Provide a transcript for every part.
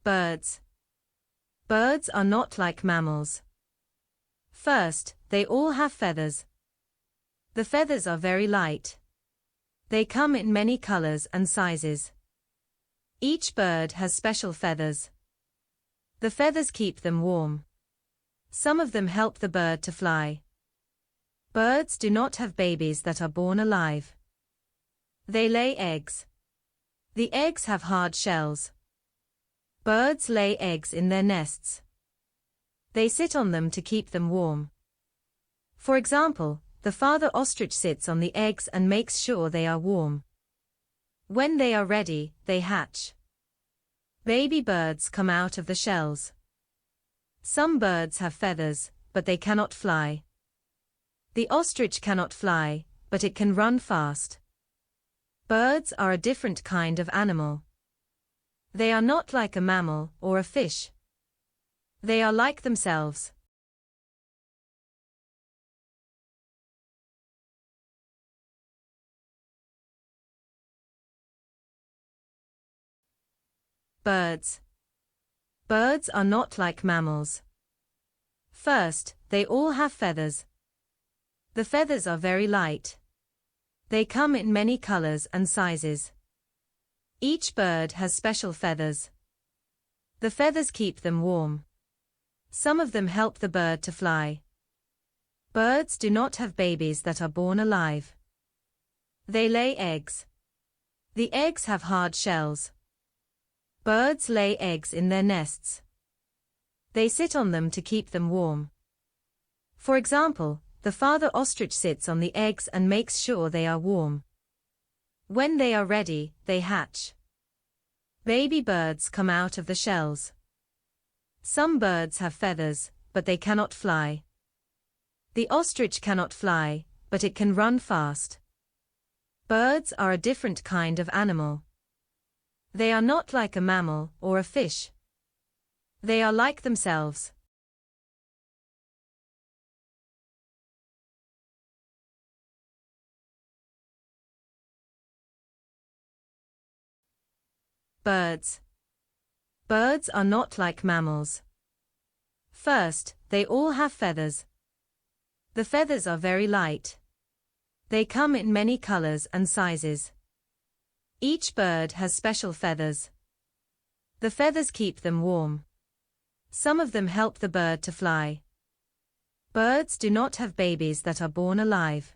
Birds. Birds are not like mammals. First, they all have feathers. The feathers are very light. They come in many colors and sizes. Each bird has special feathers. The feathers keep them warm. Some of them help the bird to fly. Birds do not have babies that are born alive. They lay eggs. The eggs have hard shells. Birds lay eggs in their nests. They sit on them to keep them warm. For example, the father ostrich sits on the eggs and makes sure they are warm. When they are ready, they hatch. Baby birds come out of the shells. Some birds have feathers, but they cannot fly. The ostrich cannot fly, but it can run fast. Birds are a different kind of animal. They are not like a mammal or a fish. They are like themselves. Birds. Birds are not like mammals. First, they all have feathers. The feathers are very light. They come in many colors and sizes. Each bird has special feathers. The feathers keep them warm. Some of them help the bird to fly. Birds do not have babies that are born alive. They lay eggs. The eggs have hard shells. Birds lay eggs in their nests. They sit on them to keep them warm. For example, the father ostrich sits on the eggs and makes sure they are warm. When they are ready, they hatch. Baby birds come out of the shells. Some birds have feathers, but they cannot fly. The ostrich cannot fly, but it can run fast. Birds are a different kind of animal. They are not like a mammal or a fish. They are like themselves. Birds. Birds are not like mammals. First, they all have feathers. The feathers are very light. They come in many colors and sizes. Each bird has special feathers. The feathers keep them warm. Some of them help the bird to fly. Birds do not have babies that are born alive.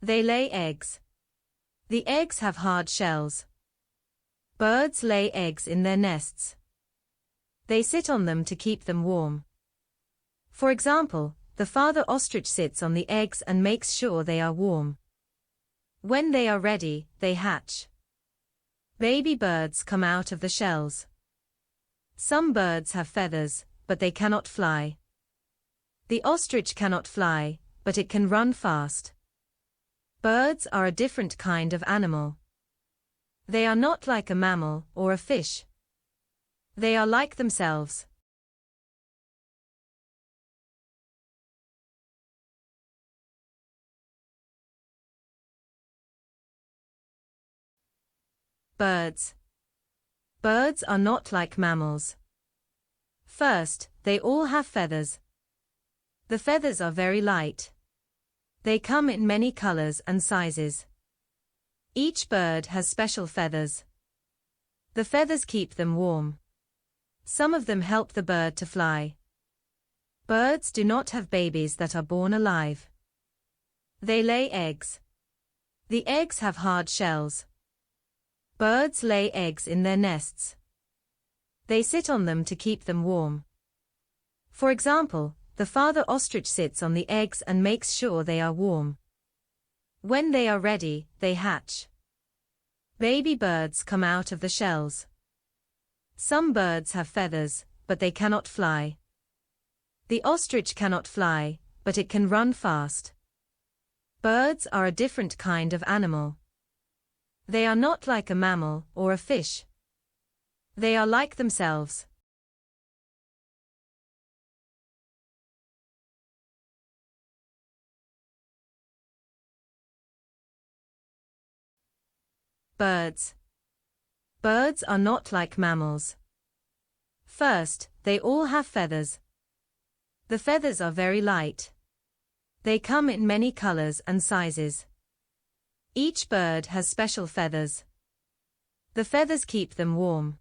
They lay eggs. The eggs have hard shells. Birds lay eggs in their nests. They sit on them to keep them warm. For example, the father ostrich sits on the eggs and makes sure they are warm. When they are ready, they hatch. Baby birds come out of the shells. Some birds have feathers, but they cannot fly. The ostrich cannot fly, but it can run fast. Birds are a different kind of animal. They are not like a mammal or a fish. They are like themselves. Birds. Birds are not like mammals. First, they all have feathers. The feathers are very light. They come in many colors and sizes. Each bird has special feathers. The feathers keep them warm. Some of them help the bird to fly. Birds do not have babies that are born alive. They lay eggs. The eggs have hard shells. Birds lay eggs in their nests. They sit on them to keep them warm. For example, the father ostrich sits on the eggs and makes sure they are warm. When they are ready, they hatch. Baby birds come out of the shells. Some birds have feathers, but they cannot fly. The ostrich cannot fly, but it can run fast. Birds are a different kind of animal. They are not like a mammal or a fish. They are like themselves. Birds. Birds are not like mammals. First, they all have feathers. The feathers are very light. They come in many colors and sizes. Each bird has special feathers. The feathers keep them warm.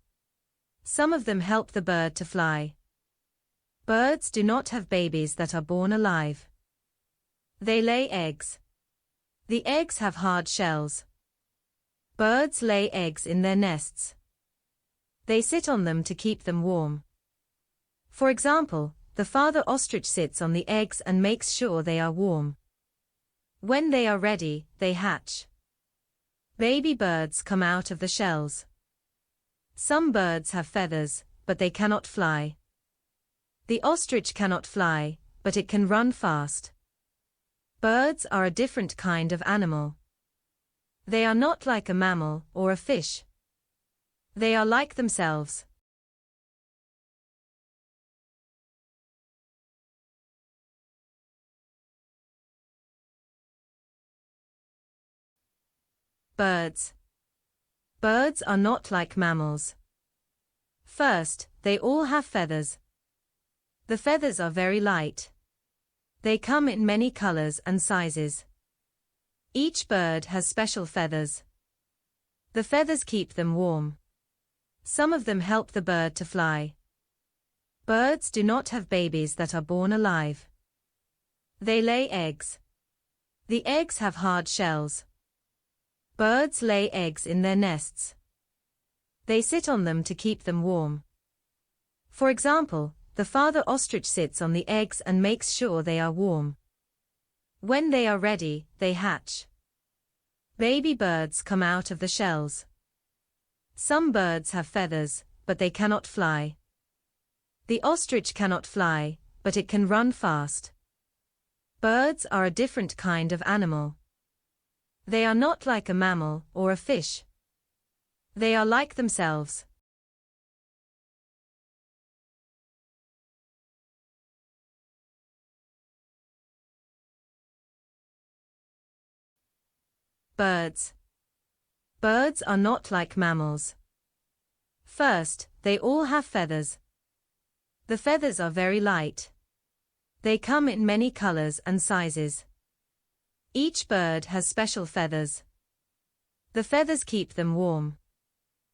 Some of them help the bird to fly. Birds do not have babies that are born alive. They lay eggs. The eggs have hard shells. Birds lay eggs in their nests. They sit on them to keep them warm. For example, the father ostrich sits on the eggs and makes sure they are warm. When they are ready, they hatch. Baby birds come out of the shells. Some birds have feathers, but they cannot fly. The ostrich cannot fly, but it can run fast. Birds are a different kind of animal. They are not like a mammal or a fish. They are like themselves. Birds. Birds are not like mammals. First, they all have feathers. The feathers are very light. They come in many colors and sizes. Each bird has special feathers. The feathers keep them warm. Some of them help the bird to fly. Birds do not have babies that are born alive. They lay eggs. The eggs have hard shells. Birds lay eggs in their nests. They sit on them to keep them warm. For example, the father ostrich sits on the eggs and makes sure they are warm. When they are ready, they hatch. Baby birds come out of the shells. Some birds have feathers, but they cannot fly. The ostrich cannot fly, but it can run fast. Birds are a different kind of animal. They are not like a mammal or a fish. They are like themselves. Birds. Birds are not like mammals. First, they all have feathers. The feathers are very light. They come in many colors and sizes. Each bird has special feathers. The feathers keep them warm.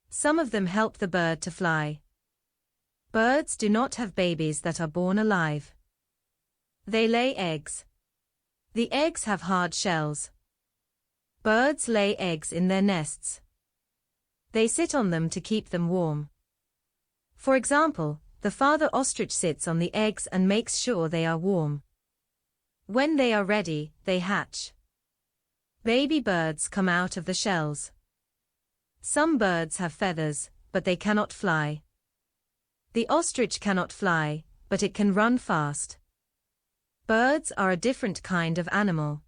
Some of them help the bird to fly. Birds do not have babies that are born alive. They lay eggs. The eggs have hard shells. Birds lay eggs in their nests. They sit on them to keep them warm. For example, the father ostrich sits on the eggs and makes sure they are warm. When they are ready, they hatch. Baby birds come out of the shells. Some birds have feathers, but they cannot fly. The ostrich cannot fly, but it can run fast. Birds are a different kind of animal.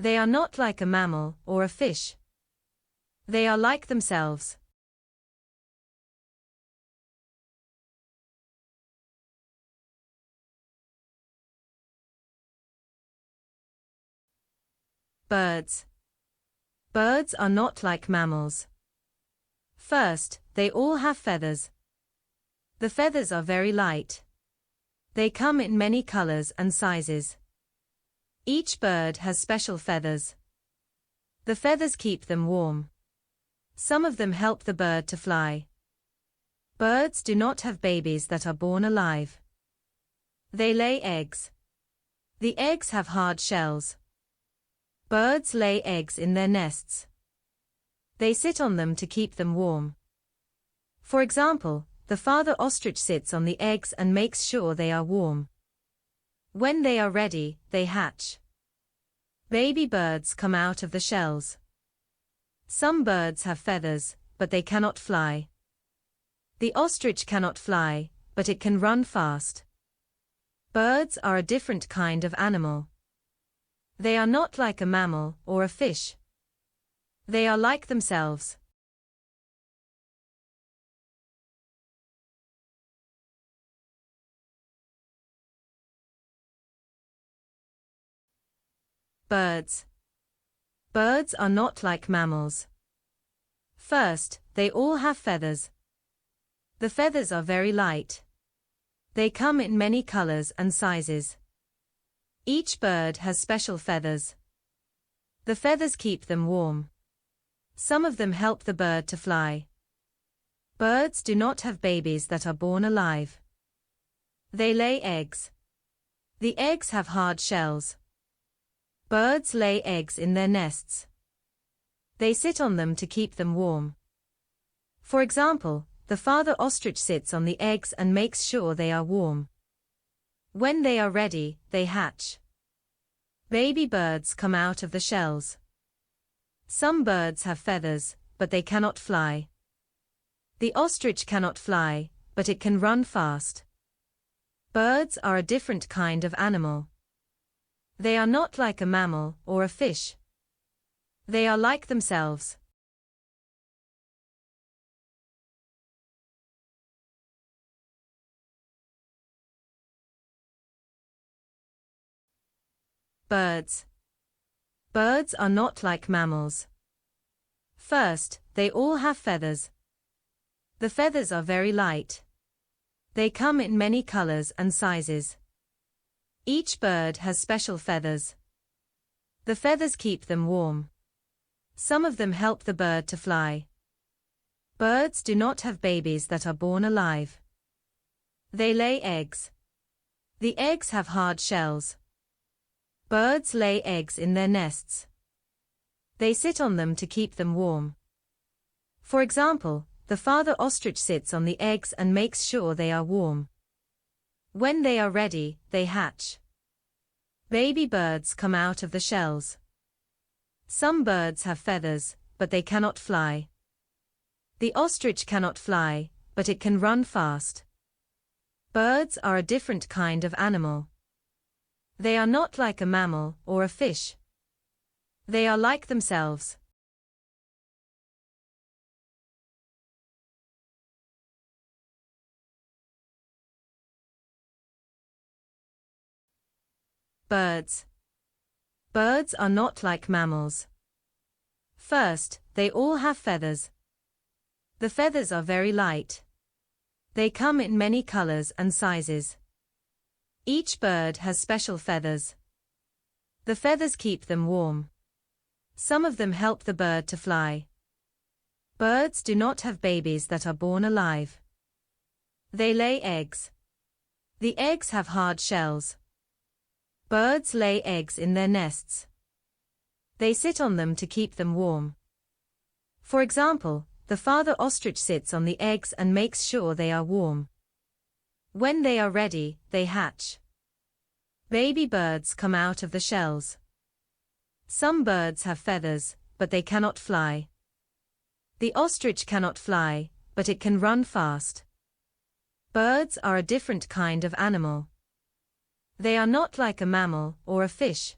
They are not like a mammal or a fish. They are like themselves. Birds. Birds are not like mammals. First, they all have feathers. The feathers are very light. They come in many colors and sizes. Each bird has special feathers. The feathers keep them warm. Some of them help the bird to fly. Birds do not have babies that are born alive. They lay eggs. The eggs have hard shells. Birds lay eggs in their nests. They sit on them to keep them warm. For example, the father ostrich sits on the eggs and makes sure they are warm. When they are ready, they hatch. Baby birds come out of the shells. Some birds have feathers, but they cannot fly. The ostrich cannot fly, but it can run fast. Birds are a different kind of animal. They are not like a mammal or a fish. They are like themselves. Birds. Birds are not like mammals. First, they all have feathers. The feathers are very light. They come in many colors and sizes. Each bird has special feathers. The feathers keep them warm. Some of them help the bird to fly. Birds do not have babies that are born alive. They lay eggs. The eggs have hard shells. Birds lay eggs in their nests. They sit on them to keep them warm. For example, the father ostrich sits on the eggs and makes sure they are warm. When they are ready, they hatch. Baby birds come out of the shells. Some birds have feathers, but they cannot fly. The ostrich cannot fly, but it can run fast. Birds are a different kind of animal. They are not like a mammal or a fish. They are like themselves. Birds. Birds are not like mammals. First, they all have feathers. The feathers are very light. They come in many colors and sizes. Each bird has special feathers. The feathers keep them warm. Some of them help the bird to fly. Birds do not have babies that are born alive. They lay eggs. The eggs have hard shells. Birds lay eggs in their nests. They sit on them to keep them warm. For example, the father ostrich sits on the eggs and makes sure they are warm. When they are ready, they hatch. Baby birds come out of the shells. Some birds have feathers, but they cannot fly. The ostrich cannot fly, but it can run fast. Birds are a different kind of animal. They are not like a mammal or a fish. They are like themselves. Birds. Birds are not like mammals. First, they all have feathers. The feathers are very light. They come in many colors and sizes. Each bird has special feathers. The feathers keep them warm. Some of them help the bird to fly. Birds do not have babies that are born alive. They lay eggs. The eggs have hard shells. Birds lay eggs in their nests. They sit on them to keep them warm. For example, the father ostrich sits on the eggs and makes sure they are warm. When they are ready, they hatch. Baby birds come out of the shells. Some birds have feathers, but they cannot fly. The ostrich cannot fly, but it can run fast. Birds are a different kind of animal. They are not like a mammal or a fish.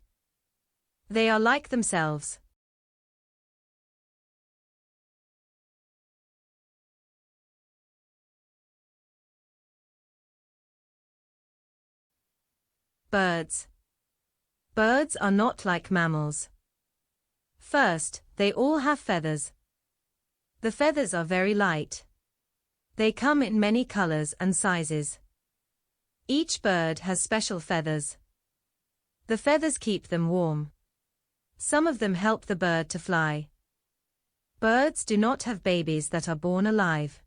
They are like themselves. Birds. Birds are not like mammals. First, they all have feathers. The feathers are very light. They come in many colors and sizes. Each bird has special feathers. The feathers keep them warm. Some of them help the bird to fly. Birds do not have babies that are born alive.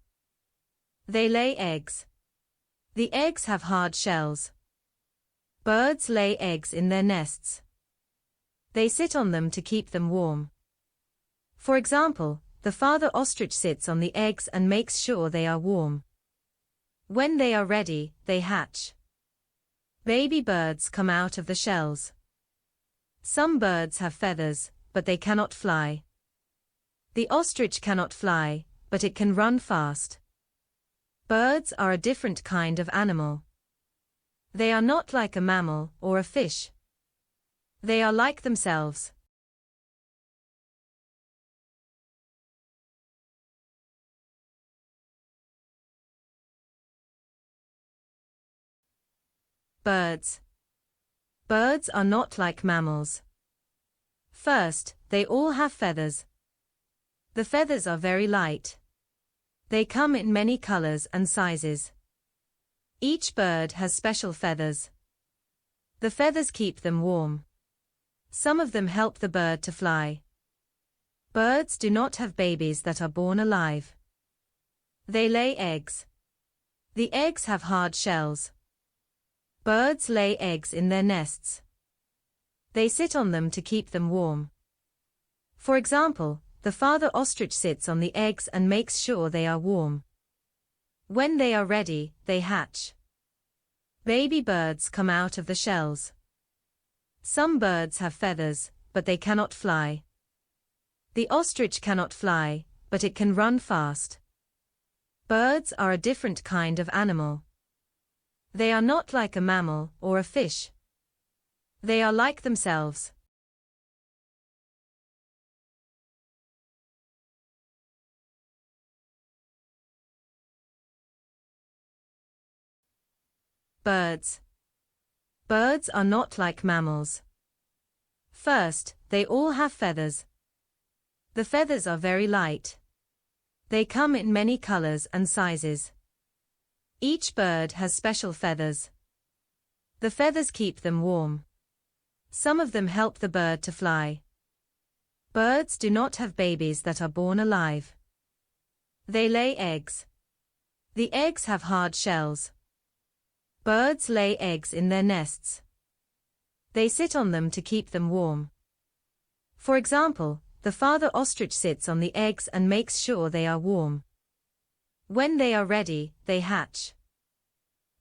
They lay eggs. The eggs have hard shells. Birds lay eggs in their nests. They sit on them to keep them warm. For example, the father ostrich sits on the eggs and makes sure they are warm. When they are ready, they hatch. Baby birds come out of the shells. Some birds have feathers, but they cannot fly. The ostrich cannot fly, but it can run fast. Birds are a different kind of animal. They are not like a mammal or a fish. They are like themselves. Birds. Birds are not like mammals. First, they all have feathers. The feathers are very light. They come in many colors and sizes. Each bird has special feathers. The feathers keep them warm. Some of them help the bird to fly. Birds do not have babies that are born alive. They lay eggs. The eggs have hard shells. Birds lay eggs in their nests. They sit on them to keep them warm. For example, the father ostrich sits on the eggs and makes sure they are warm. When they are ready, they hatch. Baby birds come out of the shells. Some birds have feathers, but they cannot fly. The ostrich cannot fly, but it can run fast. Birds are a different kind of animal. They are not like a mammal or a fish. They are like themselves. Birds. Birds are not like mammals. First, they all have feathers. The feathers are very light. They come in many colors and sizes. Each bird has special feathers. The feathers keep them warm. Some of them help the bird to fly. Birds do not have babies that are born alive. They lay eggs. The eggs have hard shells. Birds lay eggs in their nests. They sit on them to keep them warm. For example, the father ostrich sits on the eggs and makes sure they are warm. When they are ready, they hatch.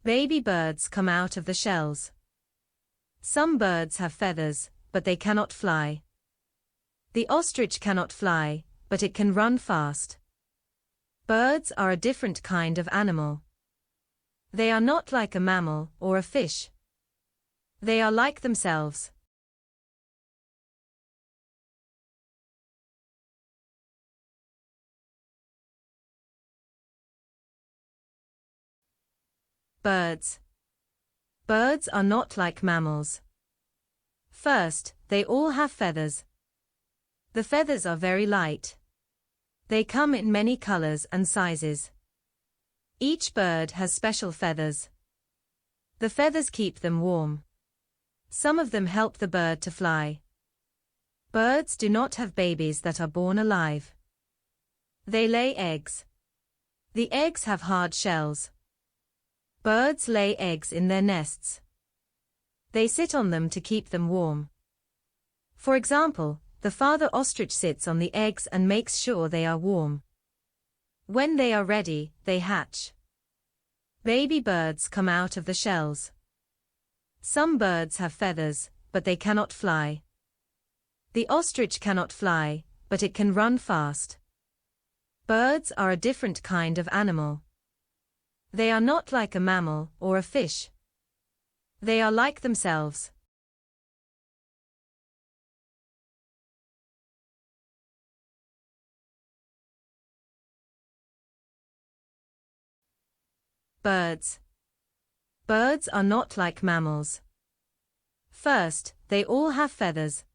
Baby birds come out of the shells. Some birds have feathers, but they cannot fly. The ostrich cannot fly, but it can run fast. Birds are a different kind of animal. They are not like a mammal or a fish. They are like themselves. Birds. Birds are not like mammals. First, they all have feathers. The feathers are very light. They come in many colors and sizes. Each bird has special feathers. The feathers keep them warm. Some of them help the bird to fly. Birds do not have babies that are born alive. They lay eggs. The eggs have hard shells. Birds lay eggs in their nests. They sit on them to keep them warm. For example, the father ostrich sits on the eggs and makes sure they are warm. When they are ready, they hatch. Baby birds come out of the shells. Some birds have feathers, but they cannot fly. The ostrich cannot fly, but it can run fast. Birds are a different kind of animal. They are not like a mammal or a fish. They are like themselves. Birds. Birds are not like mammals. First, they all have feathers.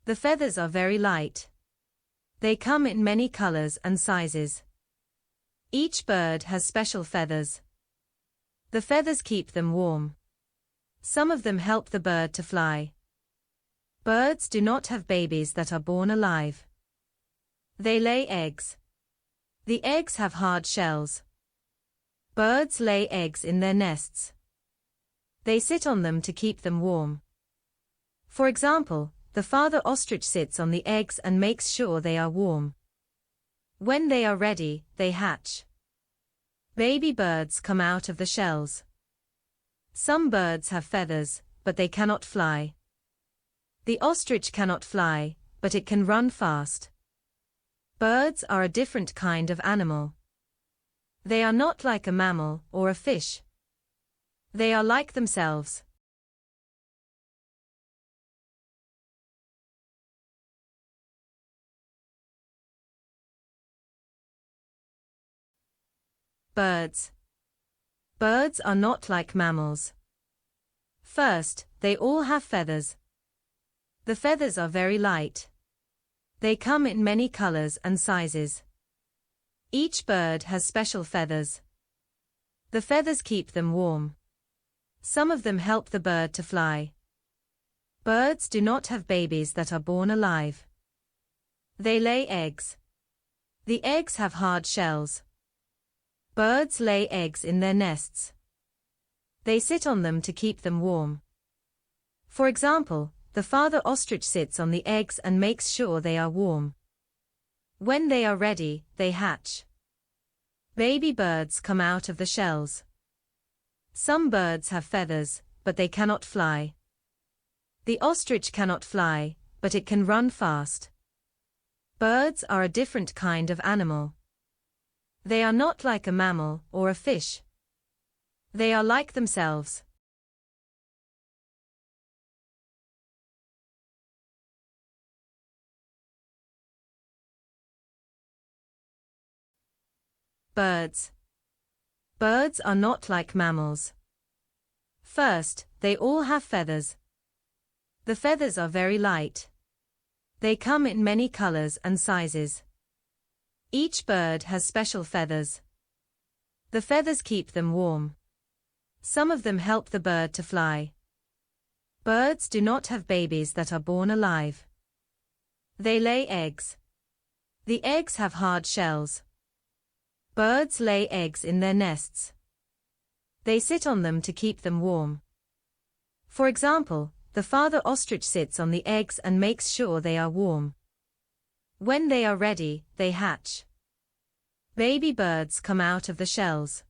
The feathers are very light. They come in many colors and sizes. Each bird has special feathers. The feathers keep them warm. Some of them help the bird to fly. Birds do not have babies that are born alive. They lay eggs. The eggs have hard shells. Birds lay eggs in their nests. They sit on them to keep them warm. For example, the father ostrich sits on the eggs and makes sure they are warm. When they are ready, they hatch. Baby birds come out of the shells. Some birds have feathers, but they cannot fly. The ostrich cannot fly, but it can run fast. Birds are a different kind of animal. They are not like a mammal or a fish. They are like themselves. Birds. Birds are not like mammals. First, they all have feathers. The feathers are very light. They come in many colors and sizes. Each bird has special feathers. The feathers keep them warm. Some of them help the bird to fly. Birds do not have babies that are born alive. They lay eggs. The eggs have hard shells. Birds lay eggs in their nests. They sit on them to keep them warm. For example, the father ostrich sits on the eggs and makes sure they are warm. When they are ready, they hatch. Baby birds come out of the shells. Some birds have feathers, but they cannot fly. The ostrich cannot fly, but it can run fast. Birds are a different kind of animal. They are not like a mammal or a fish. They are like themselves. Birds. Birds are not like mammals. First, they all have feathers. The feathers are very light. They come in many colors and sizes. Each bird has special feathers. The feathers keep them warm. Some of them help the bird to fly. Birds do not have babies that are born alive. They lay eggs. The eggs have hard shells. Birds lay eggs in their nests. They sit on them to keep them warm. For example, the father ostrich sits on the eggs and makes sure they are warm. When they are ready, they hatch. Baby birds come out of the shells.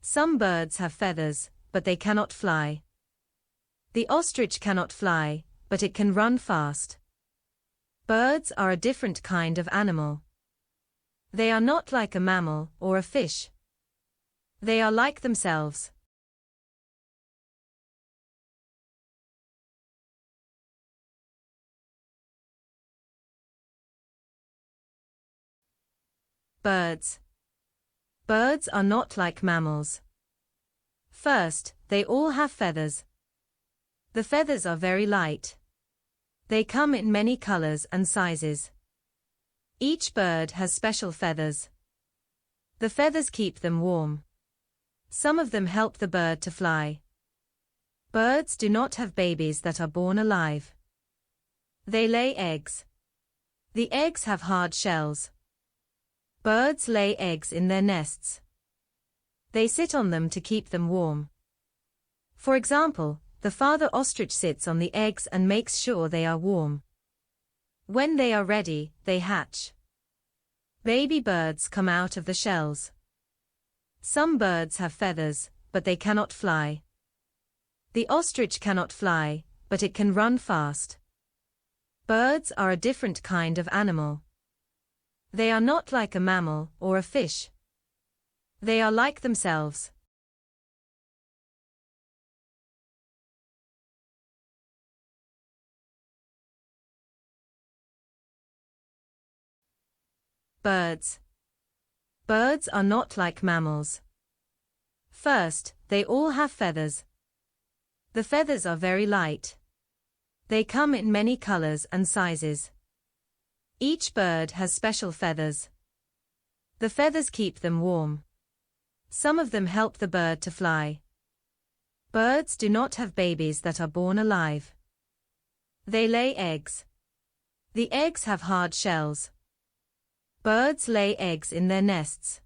Some birds have feathers, but they cannot fly. The ostrich cannot fly, but it can run fast. Birds are a different kind of animal. They are not like a mammal or a fish. They are like themselves. Birds. Birds are not like mammals. First, they all have feathers. The feathers are very light. They come in many colors and sizes. Each bird has special feathers. The feathers keep them warm. Some of them help the bird to fly. Birds do not have babies that are born alive. They lay eggs. The eggs have hard shells. Birds lay eggs in their nests. They sit on them to keep them warm. For example, the father ostrich sits on the eggs and makes sure they are warm. When they are ready, they hatch. Baby birds come out of the shells. Some birds have feathers, but they cannot fly. The ostrich cannot fly, but it can run fast. Birds are a different kind of animal. They are not like a mammal or a fish. They are like themselves. Birds. Birds are not like mammals. First, they all have feathers. The feathers are very light. They come in many colors and sizes. Each bird has special feathers. The feathers keep them warm. Some of them help the bird to fly. Birds do not have babies that are born alive. They lay eggs. The eggs have hard shells. Birds lay eggs in their nests.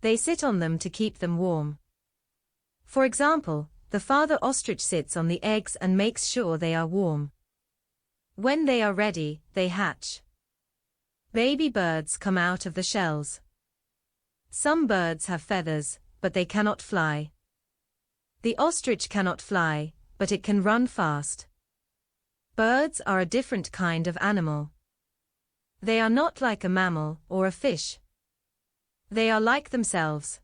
They sit on them to keep them warm. For example, the father ostrich sits on the eggs and makes sure they are warm. When they are ready, they hatch. Baby birds come out of the shells. Some birds have feathers, but they cannot fly. The ostrich cannot fly, but it can run fast. Birds are a different kind of animal. They are not like a mammal or a fish. They are like themselves.